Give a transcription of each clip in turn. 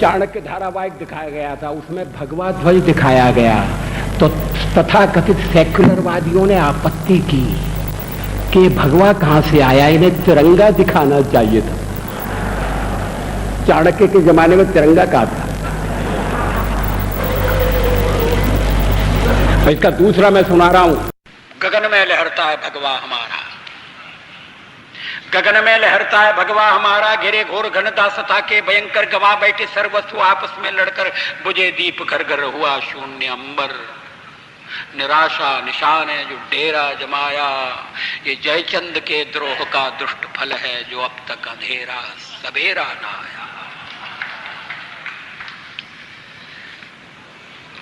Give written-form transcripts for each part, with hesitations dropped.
चाणक्य धारावाहिक दिखाया गया था, उसमें भगवा ध्वज दिखाया गया तो तथाकथित सेक्युलरवादियों ने आपत्ति की कि भगवा कहां से आया, इन्हें तिरंगा दिखाना चाहिए था। चाणक्य के जमाने में तिरंगा कहां था। इसका दूसरा मैं सुना रहा हूं। गगन में लहरता है भगवा हमारा, गगन में लहरता है भगवा हमारा, घिरे घोर घन दासता के भयंकर, गवा बैठे सर्वस्व आपस में लड़कर, बुझे दीप घर घर हुआ शून्य अंबर। निराशा निशान है जो डेरा जमाया, ये जयचंद के द्रोह का दुष्ट फल है, जो अब तक अंधेरा सवेरा ना आया।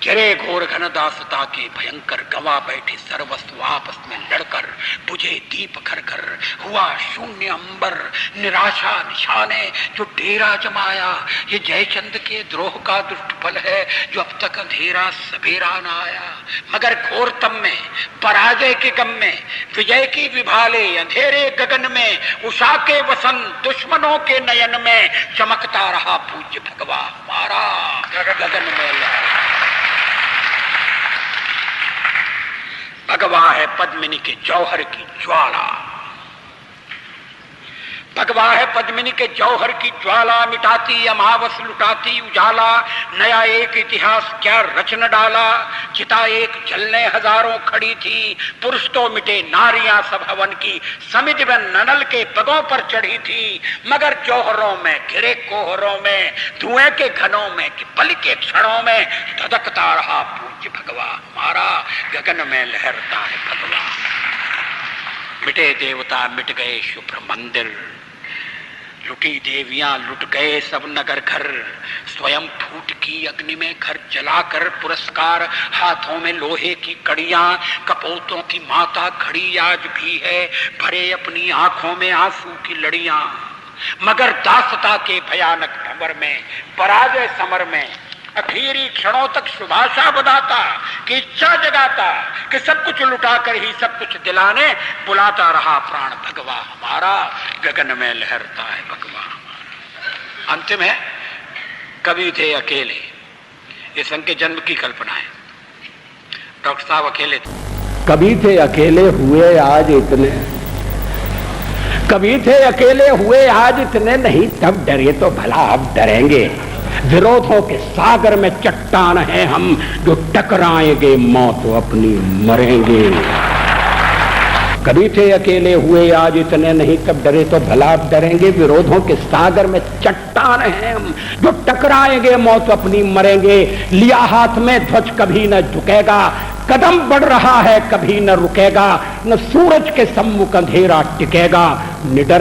घिरे घोर घन दासता के भयंकर, गवा बैठे सर्वस्व आपस में लड़कर, बुझे दीप घर घर हुआ शून्य अंबर। निराशा निशाने जो डेरा जमाया, ये जयचंद के द्रोह का दुष्ट फल है, जो अब तक अंधेरा सवेरा न आया। मगर घोरतम में पराजय के गम में, विजय की विभाले अंधेरे गगन में, उषा के वसंत दुश्मनों के नयन में, चमकता रहा पूज्य भगवा हमारा, गगन में भगवा है पद्मिनी के जौहर की ज्वाला, भगवा है पद्मिनी के जौहर की ज्वाला, मिटाती अमावस लुटाती उजाला, नया एक इतिहास क्या रचन डाला। चिता एक जलने हजारों खड़ी थी, पुरुष तो मिटे नारियां सब हवन की, समिध में ननल के पदों पर चढ़ी थी। मगर जौहरों में घिरे कोहरों में, धुएं के घनों में कि पल के क्षणों में, धधकता रहा पूज्य भगवा हमारा, गगन में लहरता है भगवा। मिटे देवता मिट गए शुभ्र मंदिर, लुटी देवियां लुट गए सब नगर घर, स्वयं फूट की अग्नि में घर जलाकर पुरस्कार, हाथों में लोहे की कड़ियां, कपोतों की माता खड़ी आज भी है, भरे अपनी आंखों में आंसू की लड़ियां। मगर दासता के भयानक भंवर में, पराजय समर में, आखिरी क्षणों तक शुभाशा बताता कि इच्छा जगाता कि सब कुछ लुटाकर ही सब कुछ दिलाने बुलाता रहा प्राण भगवा हमारा, गगन में लहरता है भगवा हमारा। अंतिम है, कवि थे अकेले, ये संघ के जन्म की कल्पना है। डॉक्टर साहब अकेले थे, कभी थे अकेले हुए आज इतने, कभी थे अकेले हुए आज इतने, नहीं तब डरे तो भला अब डरेंगे। विरोधों के सागर में चट्टान हैं हम, जो टकराएंगे मौत अपनी मरेंगे। कभी थे अकेले हुए आज इतने, नहीं तब डरे तो भला अब डरेंगे। विरोधों के सागर में चट्टान हैं हम, जो टकराएंगे मौत अपनी मरेंगे। लिया हाथ में ध्वज कभी न झुकेगा, कदम बढ़ रहा है कभी न रुकेगा, न सूरज के सम्मुख अंधेरा टिकेगा। निडर